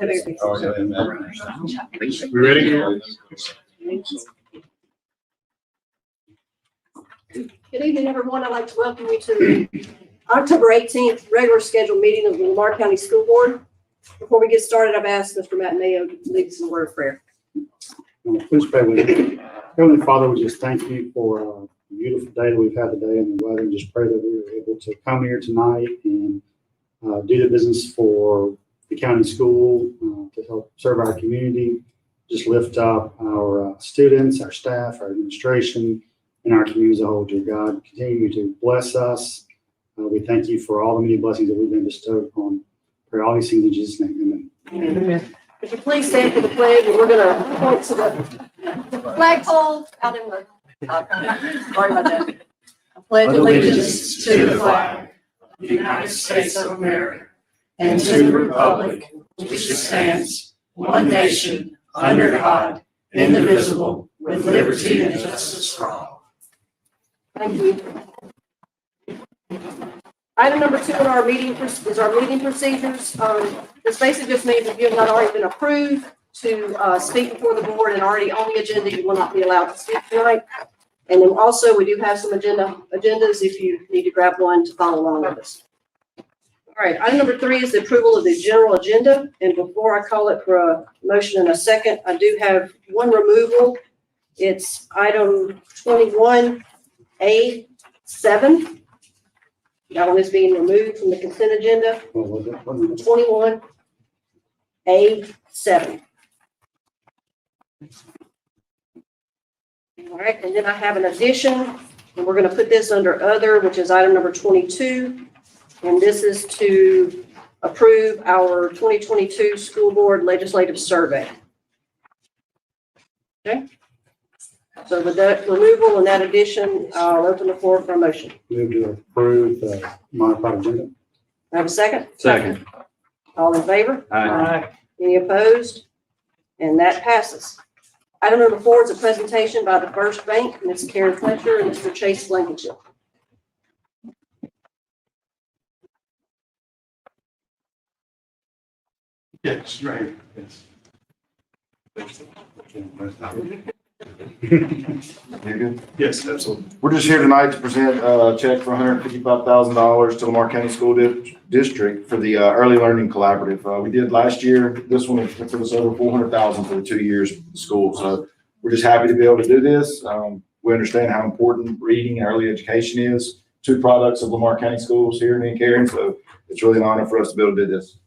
We ready? Good evening, everyone. I'd like to welcome you to the October 18th regular scheduled meeting of the Lamar County School Board. Before we get started, I've asked Mr. Matt Mayo to lead us in a word of prayer. Please pray with me. Heavenly Father, we just thank you for the beautiful day that we've had today and the weather, and just pray that we were able to come here tonight and do the business for the county school to help serve our community, just lift up our students, our staff, our administration, and our community as a whole. Dear God, continue to bless us. We thank you for all the many blessings that we've been bestowed upon. Pray all these things in Jesus' name. Amen. Amen. If you please stand for the pledge, and we're going to point to the flagpole out in the. Sorry about that. I pledge allegiance to the flag of the United States of America and to the republic which stands one nation under God, indivisible, with liberty and justice for all. Thank you. Item number 2 in our meeting is our meeting procedures. This basically just means if you have not already been approved to speak before the board and already on the agenda, you will not be allowed to speak tonight. And then also we do have some agendas if you need to grab one to follow along with us. All right, item number 3 is the approval of the general agenda. And before I call it for a motion in a second, I do have one removal. It's item 21A7. That one is being removed from the consent agenda. 21A7. All right, and then I have an addition, and we're going to put this under other, which is item number 22. And this is to approve our 2022 school board legislative survey. Okay. So with that removal and that addition, I'll open the floor for a motion. Move to approve the modified agenda. I have a second? Second. All in favor? Aye. Any opposed? And that passes. Item number 4 is a presentation by the First Bank, Ms. Karen Fletcher and Mr. Chase Blankenship. Yes, right. Yes. You're good? Yes, absolutely. We're just here tonight to present a check for $155,000 to Lamar County School District for the Early Learning Collaborative. We did last year. This one took us over $400,000 for the 2 years of the school. So we're just happy to be able to do this. We understand how important reading and early education is. 2 products of Lamar County schools here in Karen. So it's really an honor for us to be able to do this.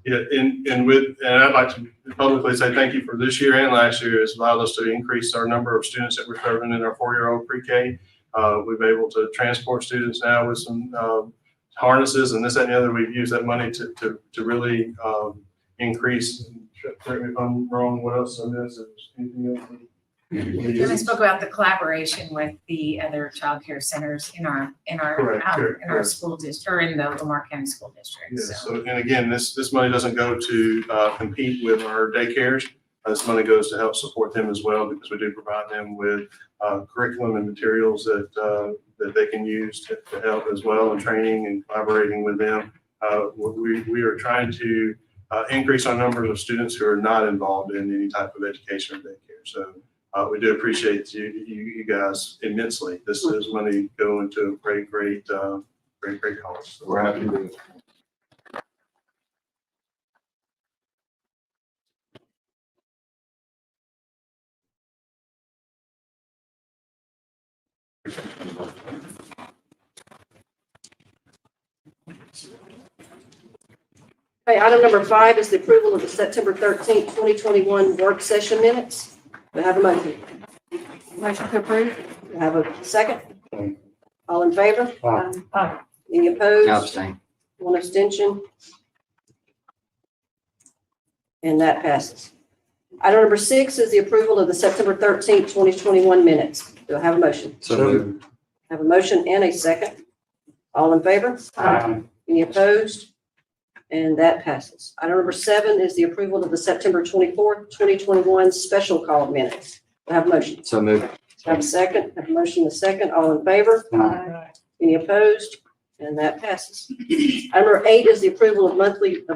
Yeah, and I'd like to publicly say thank you for this year and last year. It's allowed us to increase our number of students that we're serving in our 4-year-old pre-K. We've been able to transport students now with some harnesses and this, that, and the other. We've used that money to really increase. Correct me if I'm wrong. What else on this? Anything else? We spoke about the collaboration with the other child care centers in our school district, or in the Lamar County School District. Yeah, so, and again, this money doesn't go to compete with our daycares. This money goes to help support them as well, because we do provide them with curriculum and materials that they can use to help as well, and training and collaborating with them. We are trying to increase our numbers of students who are not involved in any type of education or daycare. So we do appreciate you guys immensely. This is money going to a great cause. We're happy to do it. Okay, item number 5 is the approval of the September 13th, 2021 work session minutes. Do I have a motion? Motion to approve. Do I have a second? All in favor? Aye. Any opposed? Abstain. 1 abstention. And that passes. Item number 6 is the approval of the September 13th, 2021 minutes. Do I have a motion? So moved. I have a motion and a second. All in favor? Aye. Any opposed? And that passes. Item number 7 is the approval of the September 24th, 2021 special call minutes. Do I have a motion? So moved. I have a second. I have a motion and a second. All in favor? Aye. Any opposed? And that passes. Item number 8 is the approval of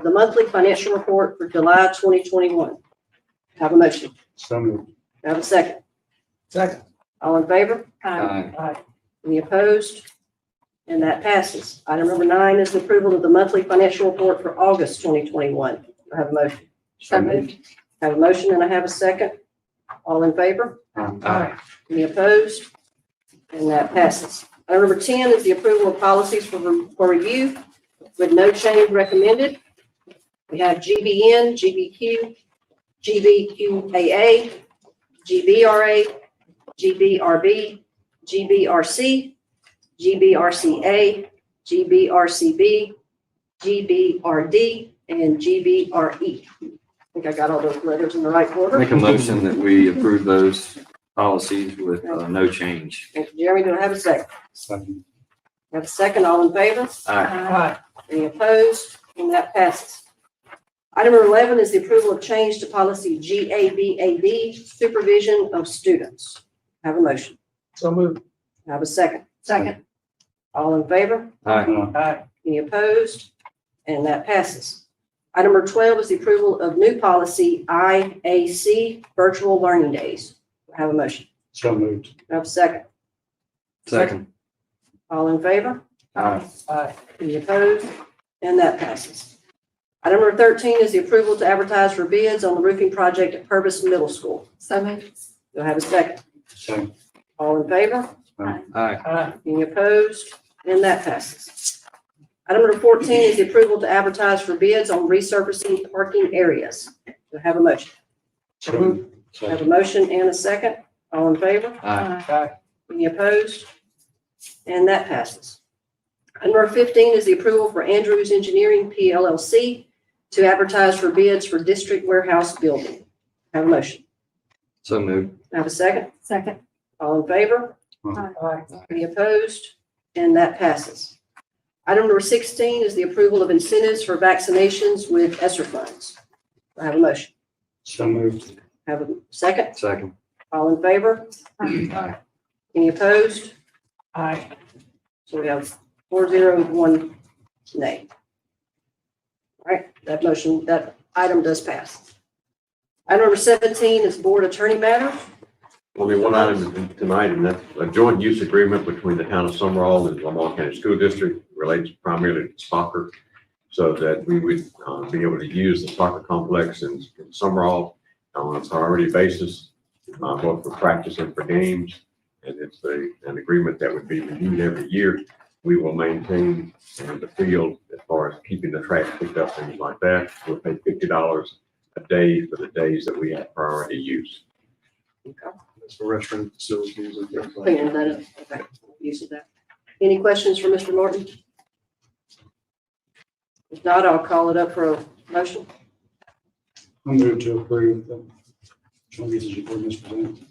the monthly financial report for July 2021. Have a motion. So moved. Have a second. Second. All in favor? Aye. Any opposed? And that passes. Item number 9 is the approval of the monthly financial report for August 2021. I have a motion. So moved. Have a motion and I have a second. All in favor? Aye. Any opposed? And that passes. Item number 10 is the approval of policies for review with no change recommended. We have GBN, GBQ, GBQAA, GBRA, GBRB, GBRC, GBRCA, GBRCB, GBRD, and GBRE. I think I got all those letters in the right order. Make a motion that we approve those policies with no change. Thank you, Jeremy. Do I have a second? Second. Have a second. All in favor? Aye. Aye. Any opposed? And that passes. Item number 11 is the approval of change to policy GABAB, supervision of students. Have a motion. So moved. Have a second. Second. All in favor? Aye. Aye. Any opposed? And that passes. Item number 12 is the approval of new policy IAC, virtual learning days. Have a motion. So moved. Have a second. Second. All in favor? Aye. Aye. Any opposed? And that passes. Item number 13 is the approval to advertise for bids on the roofing project at Purvis Middle School. So moved. Do I have a second? Second. All in favor? Aye. Aye. Any opposed? And that passes. Item number 14 is the approval to advertise for bids on resurfacing parking areas. Do I have a motion? So moved. I have a motion and a second. All in favor? Aye. Aye. Any opposed? And that passes. Item number 15 is the approval for Andrews Engineering PLLC to advertise for bids for district warehouse building. Have a motion. So moved. Have a second. Second. All in favor? Aye. Any opposed? And that passes. Item number 16 is the approval of incentives for vaccinations with ESSER funds. I have a motion. So moved. Have a second. Second. All in favor? Aye. Any opposed? Aye. So we have 4-0, 1 nay. All right, that item does pass. Item number 17 is board attorney matters. Only one item tonight, and that's a joint use agreement between the town of Summerall and Lamar County School District, relates primarily to soccer, so that we would be able to use the soccer complex in Summerall on a priority basis, both for practice and for games. And it's an agreement that would be renewed every year. We will maintain the field as far as keeping the trash picked up, things like that. We'll pay $50 a day for the days that we have priority use. That's for restroom facilities and things like Cleaning that up. Okay, use of that. Any questions for Mr. Norton? If not, I'll call it up for a motion. I'll move to approve the joint usage agreement as presented.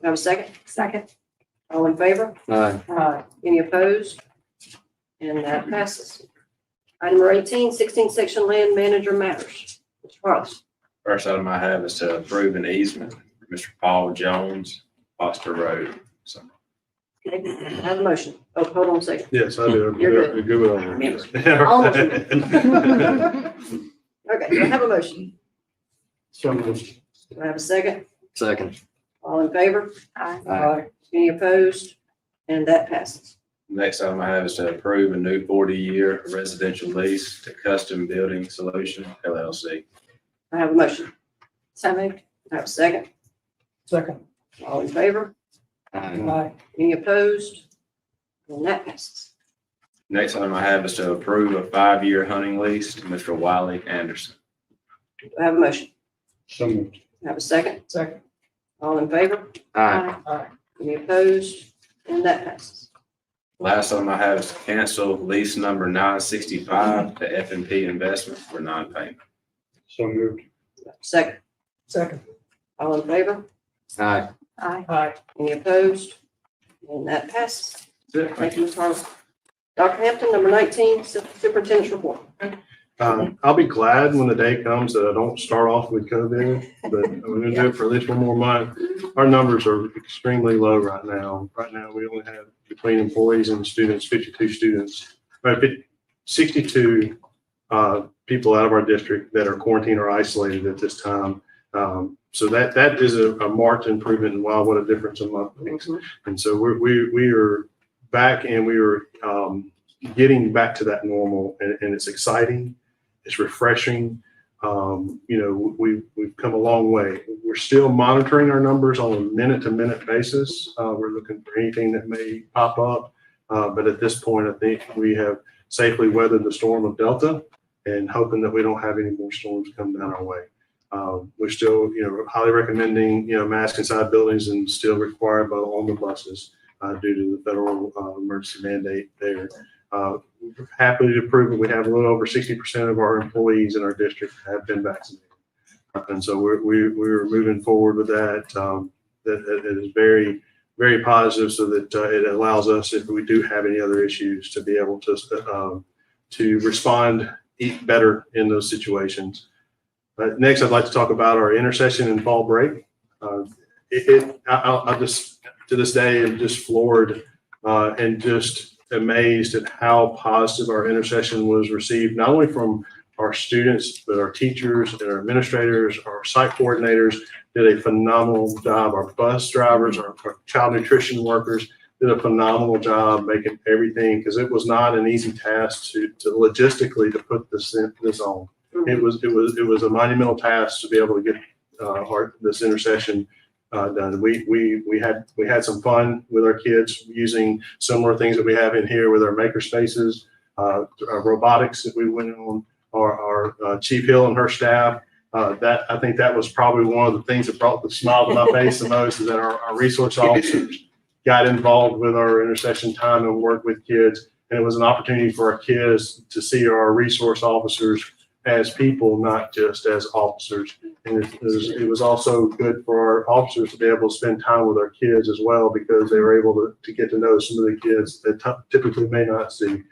Have a second? Second. All in favor? Aye. Aye. Any opposed? And that passes. Item number 18, 16 section land manager matters. Mr. Carlos. First item I have is to approve an easement for Mr. Paul Jones, Foster Road. So Okay, I have a motion. Oh, hold on a second. Yes, I do. You're good with all that. Almost. Okay, do I have a motion? So moved. Do I have a second? Second. All in favor? Aye. Aye. Any opposed? And that passes. next item I have is to approve a new 40-year residential lease to Custom Building Solution LLC. I have a motion. So moved. I have a second. Second. All in favor? Aye. Aye. Any opposed? And that passes. Next item I have is to approve a 5-year hunting lease to Mr. Wiley Anderson. Do I have a motion? So moved. I have a second. Second. All in favor? Aye. Aye. Any opposed? And that passes. Last item I have is to cancel lease number 965 to F&P Investment for non-payment. So moved. Second. Second. All in favor? Aye. Aye. Aye. Any opposed? And that passes. Thank you, Ms. Harlan. Dr. Hampton, number 19, Superintendent's Report. I'll be glad when the day comes that I don't start off with COVID, but I'm going to do it for at least one more month. Our numbers are extremely low right now. Right now, we only have between employees and students, 52 students about 62 people out of our district that are quarantined or isolated at this time. So that is a marked improvement, and wow, what a difference a month makes. And so we are back, and we are getting back to that normal, and it's exciting. It's refreshing. We've come a long way. We're still monitoring our numbers on a minute-to-minute basis. We're looking for anything that may pop up. But at this point, I think we have safely weathered the storm of Delta, and hoping that we don't have any more storms come down our way. We're still, highly recommending, masks inside buildings, and still required on the buses due to the federal emergency mandate there. We're happy to prove that we have a little over 60% of our employees in our district have been vaccinated. And so we're moving forward with that. That is very, very positive, so that it allows us, if we do have any other issues, to be able to respond better in those situations. Next, I'd like to talk about our intercession and fall break. I just, to this day, am just floored and just amazed at how positive our intercession was received, not only from our students, but our teachers and our administrators, our site coordinators did a phenomenal job. Our bus drivers, our child nutrition workers did a phenomenal job making everything, because it was not an easy task to logistically to put this on. It was a monumental task to be able to get this intercession done. We had some fun with our kids using similar things that we have in here with our maker spaces, robotics that we went on. Our Chief Hill and her staff. I think that was probably one of the things that brought the smile to my face the most, is that our resource officers got involved with our intercession time and worked with kids. And it was an opportunity for our kids to see our resource officers as people, not just as officers. And it was also good for our officers to be able to spend time with our kids as well, because they were able to get to know some of the kids that typically may not see.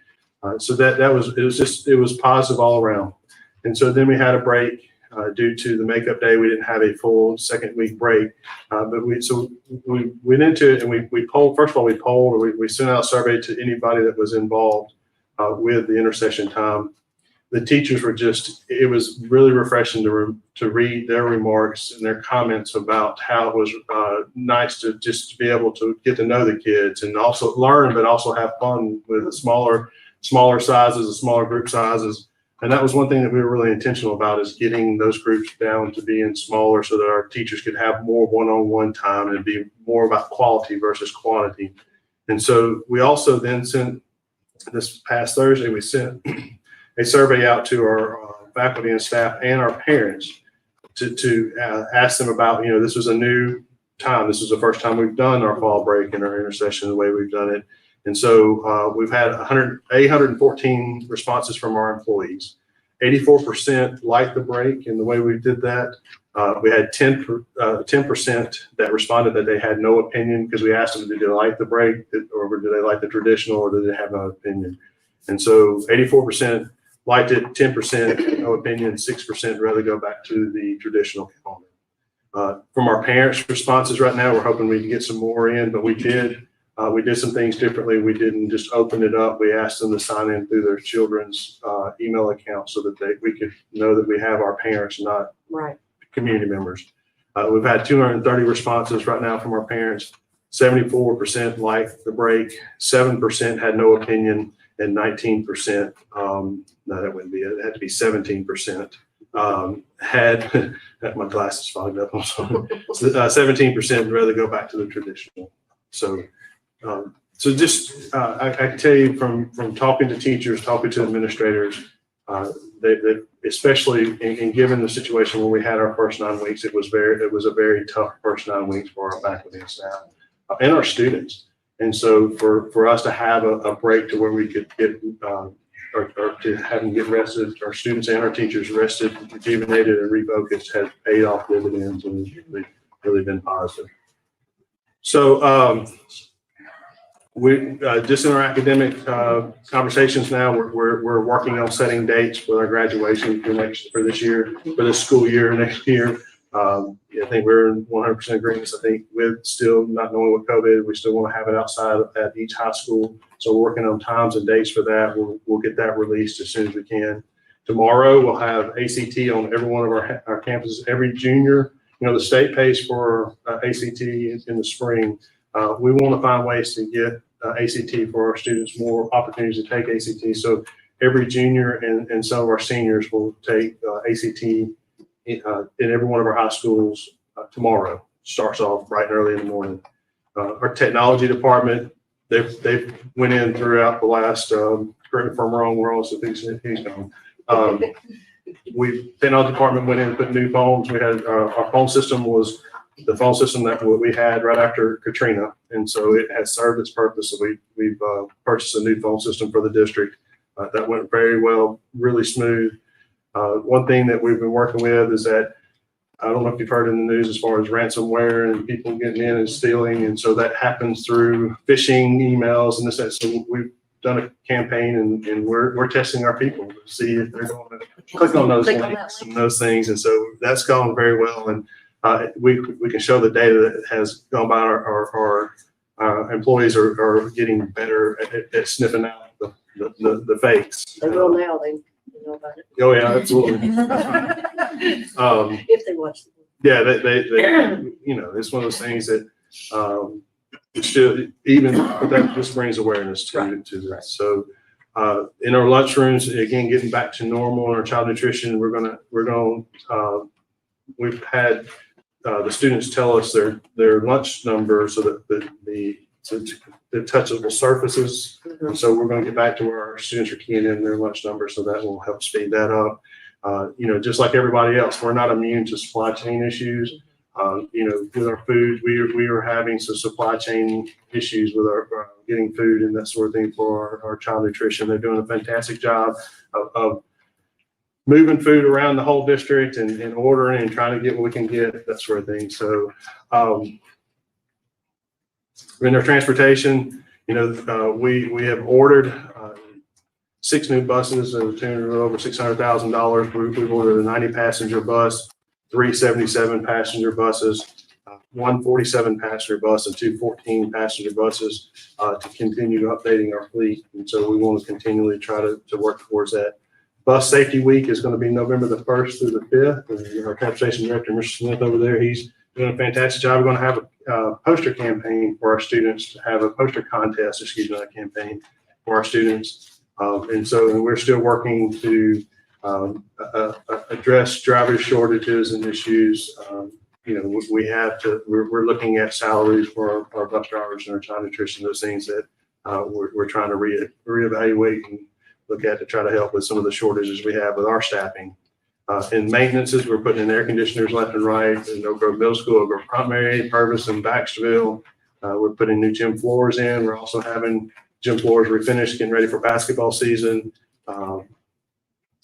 So it was positive all around. And so then we had a break due to the makeup day. We didn't have a full second week break, but we went into it, and we polled. First of all, we sent out a survey to anybody that was involved with the intercession time. The teachers were it was really refreshing to read their remarks and their comments about how it was nice to just be able to get to know the kids and also learn, but also have fun with the smaller sizes, the smaller group sizes. And that was one thing that we were really intentional about, is getting those groups down to being smaller, so that our teachers could have more one-on-one time and be more about quality versus quantity. And so we also then sent, this past Thursday, we sent a survey out to our faculty and staff and our parents to ask them about, this was a new time. This was the first time we've done our fall break and our intercession the way we've done it. And so we've had 814 responses from our employees. 84% liked the break and the way we did that. We had 10% that responded that they had no opinion, because we asked them, did they like the break, or did they like the traditional, or did they have no opinion? And so 84% liked it, 10% no opinion, 6% rather go back to the traditional calendar. From our parents' responses right now, we're hoping we can get some more in, but we did some things differently. We didn't just open it up. We asked them to sign in through their children's email account, so that we could know that we have our parents, not community members. We've had 230 responses right now from our parents. 74% liked the break, 7% had no opinion, and 19%, no, that wouldn't be it. It had to be 17%. Had my glasses fogged up. 17% rather go back to the traditional. So just I can tell you from talking to teachers, talking to administrators, they especially in given the situation when we had our first 9 weeks, it was a very tough first 9 weeks for our faculty and staff and our students. And so for us to have a break to where we could get or to have them get rested, our students and our teachers rested, rejuvenated, and refocused, has paid off dividends, and has really been positive. So we just in our academic conversations now, we're working on setting dates with our graduation for this year, for this school year, next year. I think we're in 100% agreement. I think with still not knowing what COVID, we still want to have it outside at each high school. So we're working on times and dates for that. We'll get that released as soon as we can. Tomorrow, we'll have ACT on every one of our campuses. Every junior, the state pays for ACT in the spring. We want to find ways to get ACT for our students, more opportunities to take ACT. So every junior and some of our seniors will take ACT in every one of our high schools tomorrow. Starts off bright and early in the morning. Our technology department, they've went in throughout the last, correct me if I'm wrong, we're also fixing he's gone. Technology department went in and put new phones. We had our phone system was the phone system that we had right after Katrina, and so it has served its purpose. So we've purchased a new phone system for the district. That went very well, really smooth. One thing that we've been working with is that, I don't know if you've heard in the news as far as ransomware and people getting in and stealing. And so that happens through phishing emails and this, that. So we've done a campaign and we're testing our people to see if they're going to click on those links and those things. And so that's gone very well. And we can show the data that has gone by. Our employees are getting better at sniffing out the fakes. They will now, they know about it. Oh yeah, absolutely. If they watch. Yeah, they it's one of those things that still, even that just brings awareness to this. So in our lunchrooms, again, getting back to normal in our child nutrition, we've had the students tell us their lunch number so that the touchable surfaces. And so we're going to get back to where our students are keying in their lunch number, so that will help speed that up. Just like everybody else, we're not immune to supply chain issues. With our food, we are having some supply chain issues with our getting food and that sort of thing for our child nutrition. They're doing a fantastic job of moving food around the whole district and ordering and trying to get what we can get, that sort of thing. So in our transportation, we have ordered 6 new buses to the tune of over $600,000. We've ordered a 90-passenger bus, 3 77-passenger buses, 1 47-passenger bus, and 2 14-passenger buses to continue updating our fleet. And so we want to continually try to work towards that. Bus Safety Week is going to be November the 1st through the 5th. And our transportation director, Mr. Smith over there, he's doing a fantastic job. We're going to have a poster campaign for our students, to have a poster contest, not a campaign, for our students. And so we're still working to address driver shortages and issues. We're looking at salaries for our bus drivers and our child nutrition, those things that we're trying to reevaluate and look at to try to help with some of the shortages we have with our staffing. In maintenances, we're putting in air conditioners left and right in Oak Grove Middle School, Oak Grove Primary, Purvis, and Baxterville. We're putting new gym floors in. We're also having gym floors refinished, getting ready for basketball season.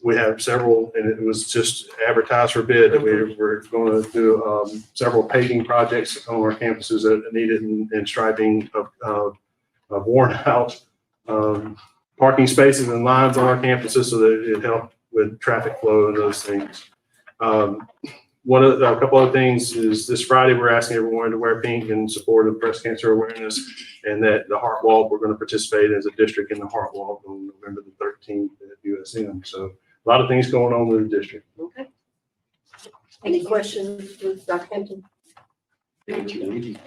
We have several, and it was just advertised for bid that we're going to do several paving projects on our campuses that are needed and striping of worn out parking spaces and lines on our campuses so that it helped with traffic flow and those things. A couple other things is this Friday, we're asking everyone to wear pink in support of breast cancer awareness, and that the Heart Walk, we're going to participate as a district in the Heart Walk on November the 13th at USM. So a lot of things going on with the district. Okay. Any questions with Dr. Hampton? I did.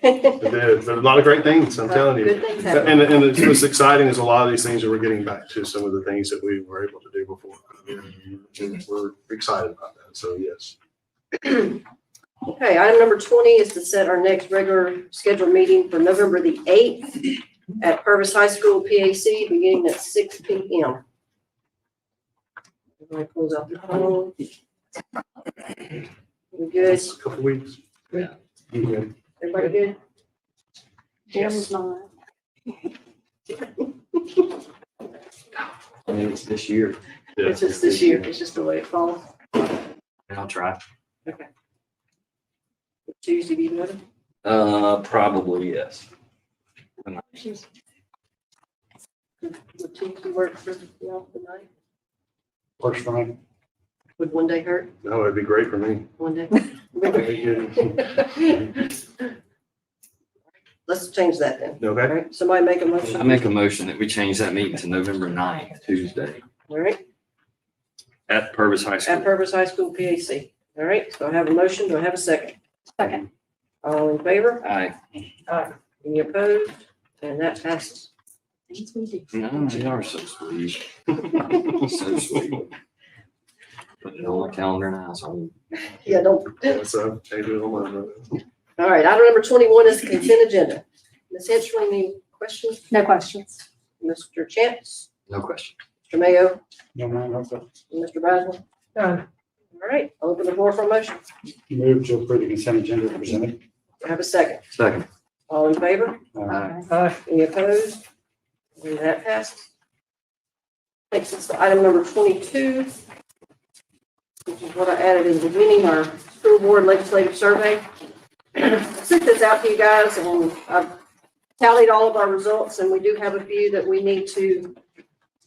There's a lot of great things, I'm telling you. Good things happen. And what's exciting is a lot of these things that we're getting back to some of the things that we were able to do before. And we're excited about that. So yes. Okay, item number 20 is to set our next regular scheduled meeting for November the 8th at Purvis High School PAC, beginning at 6 p.m. Everybody close out the phone. We good? A couple weeks. Yeah. Everybody good? Yes. It's this year. It's just this year. It's just the way it falls. I'll try. Okay. Tuesday be better? Probably yes. Would Tuesday work for y'all tonight? Works for me. Would one day hurt? No, it'd be great for me. One day? Thank you. Let's change that then. All Okay, right, somebody make a motion. I make a motion that we change that meeting to November 9th, Tuesday, All right, at Purvis High at School. Purvis High School PAC. All right, so I have a motion. Do I have a second? Second. All in favor? Aye. Any opposed? And that passes. No, they are so sweet. So sweet. Put it on my calendar now, so. Yeah, don't. what's up? How you doing? All right, item number 21 is the consent agenda. Ms. Hensley, any questions? No questions. Mr. Chance? No question. Mr. Mayo? No, man, okay. And Mr. Braswell? Done. All right, I'll open the floor for a motion. Move to approve the consent agenda presented. Do I have a second? Second. All in favor? Aye. Any opposed? And that passes. Takes us to item number 22, which is what I added in the beginning, our school board legislative survey. I sent this out to you guys, and I've tallied all of our results, and we do have a few that we need to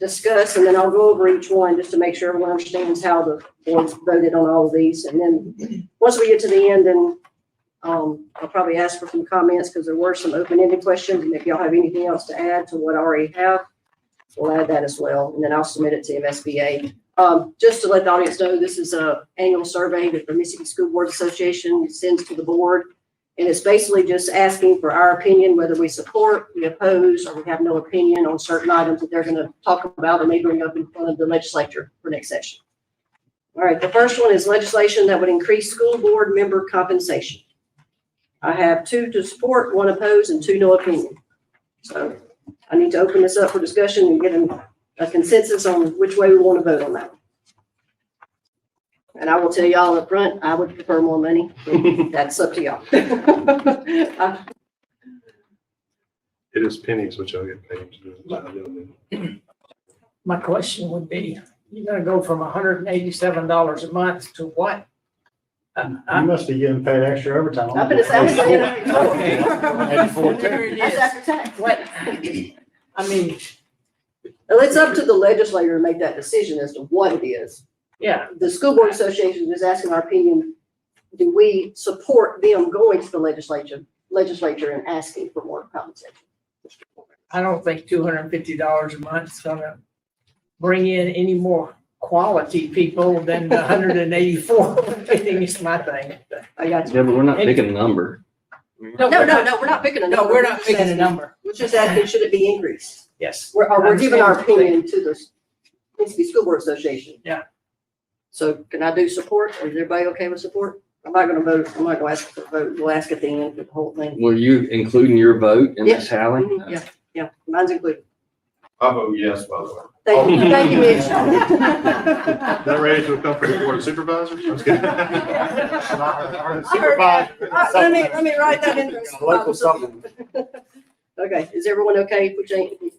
discuss, and then I'll go over each one just to make sure everyone understands how the board voted on all of these. And then, once we get to the end, then I'll probably ask for some comments because there were some open-ended questions, and if y'all have anything else to add to what I already have, we'll add that as well, and then I'll submit it to MSBA. Just to let the audience know, this is an annual survey that the Mississippi School Board Association sends to the board, and it's basically just asking for our opinion, whether we support, we oppose, or we have no opinion on certain items that they're going to talk about or may bring up in front of the legislature for next session. All right, the first one is legislation that would increase school board member compensation. I have 2 to support, 1 oppose, and 2 no opinion. So I need to open this up for discussion and get a consensus on which way we want to vote on that one. And I will tell y'all up front, I would prefer more money. That's up to y'all. It is pennies, which I'll get paid to do the job. My question would be, you're gonna go from $187 a month to what? You must be getting paid extra overtime. I've been Okay. That's There it is. after tax. What? I mean, Well, it's up to the legislator to make that decision as to what it is. yeah, The School Board Association is asking our opinion. Do we support them going to the legislature and asking for more compensation? I don't think $250 a month is gonna bring in any more quality people than the 184. I think it's my thing. I got you. Yeah, but we're not picking a number. No, we're not picking a number. No, we're not picking a number. We're just asking, should it be increased? Yes. We're giving our opinion to the Mississippi School Board Association. Yeah. So can I do support? Is everybody okay with support? I'm not gonna vote. I'm not gonna ask for a vote. We'll ask at the end for the whole thing. Were you including your vote in Yeah. the tally? Mhm, yeah, mine's included. I vote yes, by the way. Thank you, Mitch. They're ready to come for the board of supervisors? I'm just kidding. Let me write that in. Local something. Okay, is everyone okay if we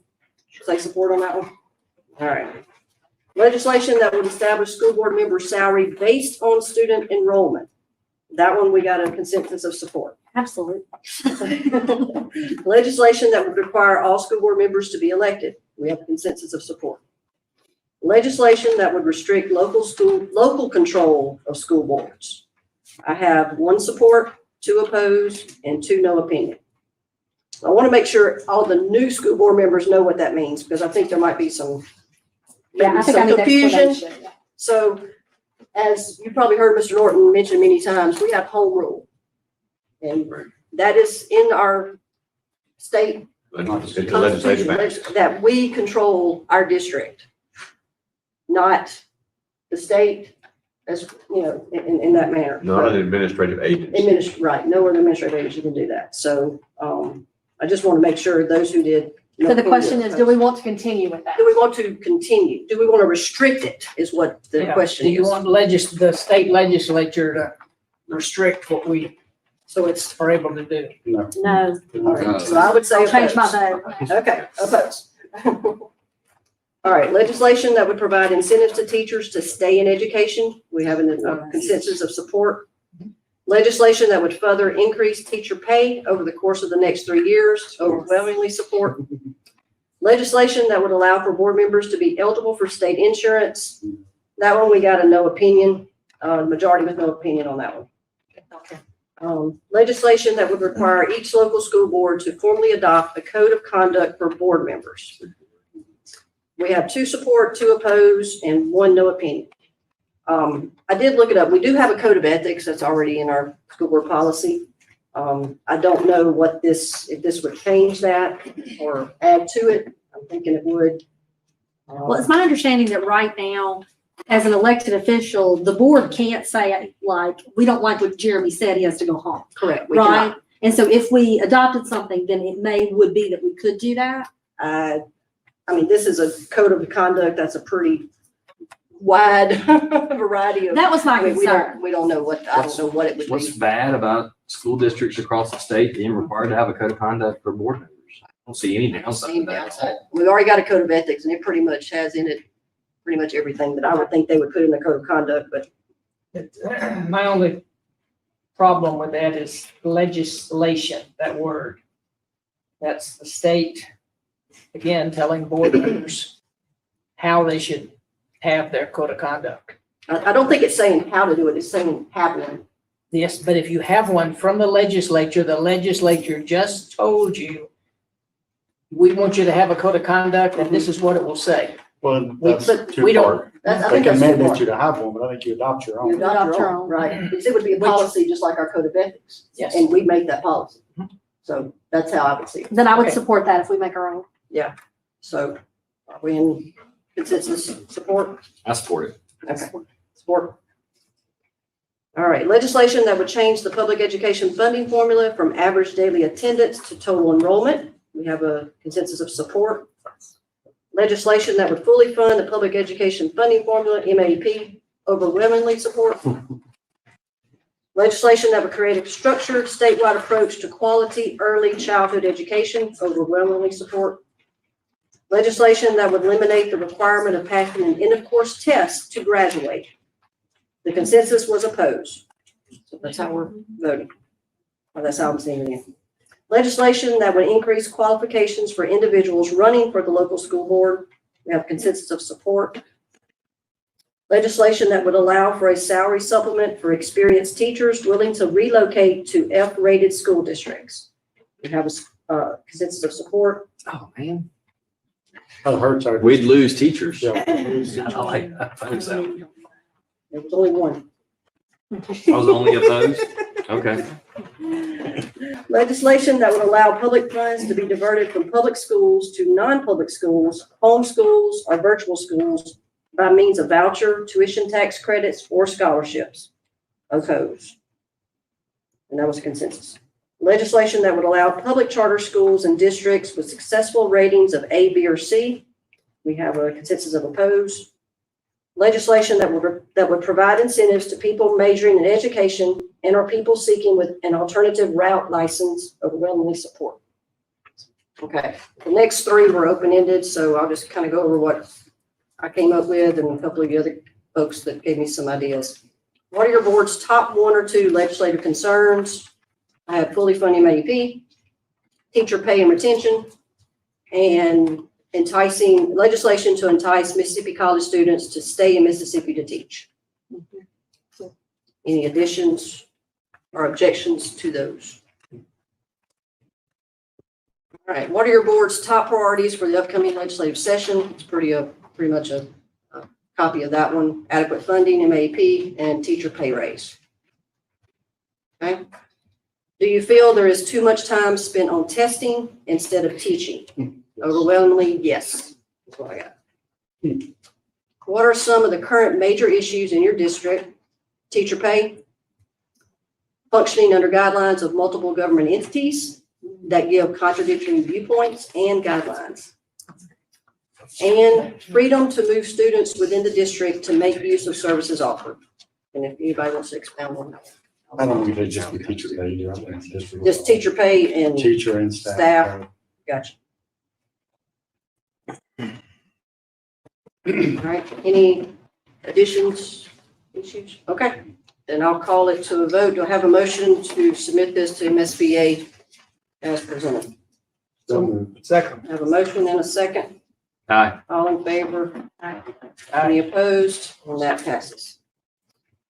say support on that one? All right. Legislation that would establish school board member salary based on student enrollment. That one, we got a consensus of support. Absolutely. Legislation that would require all school board members to be elected. We have a consensus of support. Legislation that would restrict local control of school boards. I have 1 support, 2 opposed, and 2 no opinion. I want to make sure all the new school board members know what that means, because I think there might be some Yeah, I think I some need confusion. explanation. So, as you probably heard Mr. Norton mention many times, we have home rule. And that is in our state It's the legislation. constitution, that we control our district, not the state, as, you know, in that manner. Not an administrative agency. Right, no other administrative agency can do that. So, I just want to make sure those who did. So the question is, do we want to continue with that? Do we want to continue? Do we want to restrict it, is what the Yeah. question Do you is. want the state legislature to restrict what we So it's, are able to do? No. No, all right, so I would say. I'll change my opposed. vote. Okay, opposed. All right, legislation that would provide incentives to teachers to stay in education. We have a consensus of support. Legislation that would further increase teacher pay over the course of the next 3 years, overwhelmingly support. Legislation that would allow for board members to be eligible for state insurance. That one, we got a no opinion, majority with no opinion on that one. Legislation that would require each local school board to formally adopt a code of conduct for board members. We have 2 support, 2 oppose, and 1 no opinion. I did look it up. We do have a code of ethics that's already in our school board policy. I don't know what if this would change that or add to it. I'm thinking it would. Well, it's my understanding that right now, as an elected official, the board can't say, like, we don't like what Jeremy said, he has to go home, Correct. We cannot. right? And so if we adopted something, then it would be that we could do that. I mean, this is a code of conduct that's a pretty wide variety of. That was my I mean, concern. we don't know I don't know what it would What's be. bad about school districts across the state being required to have a code of conduct for board members? I don't see any downside to that at all. We've already got a code of ethics and it pretty much has in it pretty much everything that I would think they would put in the code of conduct, but My only problem with that is legislation, that word. That's the state, again, telling board members how they should have their code of conduct. I don't think it's saying how to do it. It's saying happening. Yes, but if you have one from the legislature just told you, we want you to have a code of conduct and this is what it will say. Well, We- that's but two we don't- part. I They think can that's mandate smart. you to have one, but I think you adopt your You own. adopt your own, right? Because it would be a policy just like our code of ethics. Yes. And we make that policy. So that's how I would see it. Then I would Okay. support that if we make our own. So are we in consensus support? I support it. Okay, support. All right, legislation that would change the public education funding formula from average daily attendance to total enrollment. We have a consensus of support. Legislation that would fully fund the public education funding formula, MAP, overwhelmingly support. Legislation that would create a structured statewide approach to quality early childhood education, overwhelmingly support. Legislation that would eliminate the requirement of passing an end-of-course test to graduate. The consensus was opposed. So that's how we're voting. Or that's how I'm seeing it. Legislation that would increase qualifications for individuals running for the local school board. We have consensus of support. Legislation that would allow for a salary supplement for experienced teachers willing to relocate to F-rated school districts. We have a consensus of support. Oh, man. That hurts our. We'd lose teachers. Yeah. I like that. Thanks, Al. There was only one. I was only opposed? Okay. Legislation that would allow public funds to be diverted from public schools to non-public schools, home schools, or virtual schools by means of voucher, tuition tax credits, or scholarships. Opposed. And that was a consensus. Legislation that would allow public charter schools and districts with successful ratings of A, B, or C. We have a consensus of opposed. Legislation that would provide incentives to people majoring in education and or people seeking with an alternative route license, overwhelmingly support. Okay, the next 3 were open-ended, so I'll just kind of go over what I came up with and a couple of the other folks that gave me some ideas. What are your board's top 1 or 2 legislative concerns? I have fully funding MAP, teacher pay and retention, and enticing legislation to entice Mississippi college students to stay in Mississippi to teach. Any additions or objections to those? All right, what are your board's top priorities for the upcoming legislative session? It's pretty much a copy of that one. Adequate funding, MAP, and teacher pay raise. Okay. Do you feel there is too much time spent on testing instead of teaching? Overwhelmingly, yes. That's what I got. What are some of the current major issues in your district? Teacher pay, functioning under guidelines of multiple government entities that give contradictory viewpoints and guidelines, and freedom to move students within the district to make use of services offered. And if anybody wants to expound on that. I don't think they just be teacher pay. I think it's Just teacher pay and, Teacher and staff. Staff. gotcha. All right, any additions, issues? Okay, then I'll call it to a vote. Do I have a motion to submit this to MSBA as presented? So moved. Second. I have a motion and a second. Aye. All in favor? Any opposed? And that passes.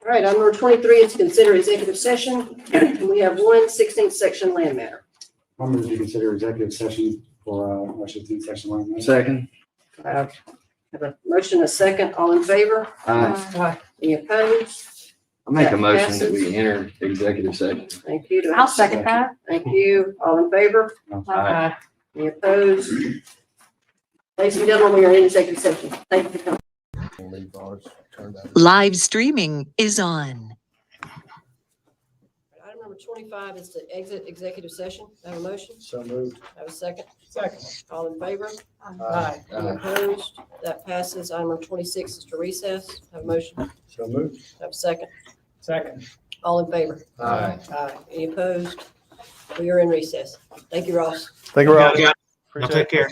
All right, item number 23 is to consider executive session. And we have 16th section land matter. I'm going to consider executive session for, our 16th section line. item. Second. I have a motion, a second. All in favor? Aye. Any opposed? I make a That motion that passes. we enter executive session. Thank you. Do I have I'll a second that. Thank you. All in favor? Aye. Any opposed? Ladies and gentlemen, we are in executive session. Thank you for coming. Live streaming is on. Item number 25 is to exit executive session. Have a motion? So moved. Have a second? Second. All in favor? Aye. Any opposed? That passes. Item number 26 is to recess. Have a motion? So moved. Have a second? Second. All in favor? Aye. Aye. Any opposed? We are in recess. Thank you, Ross. Thank you, Rob. Y'all take care.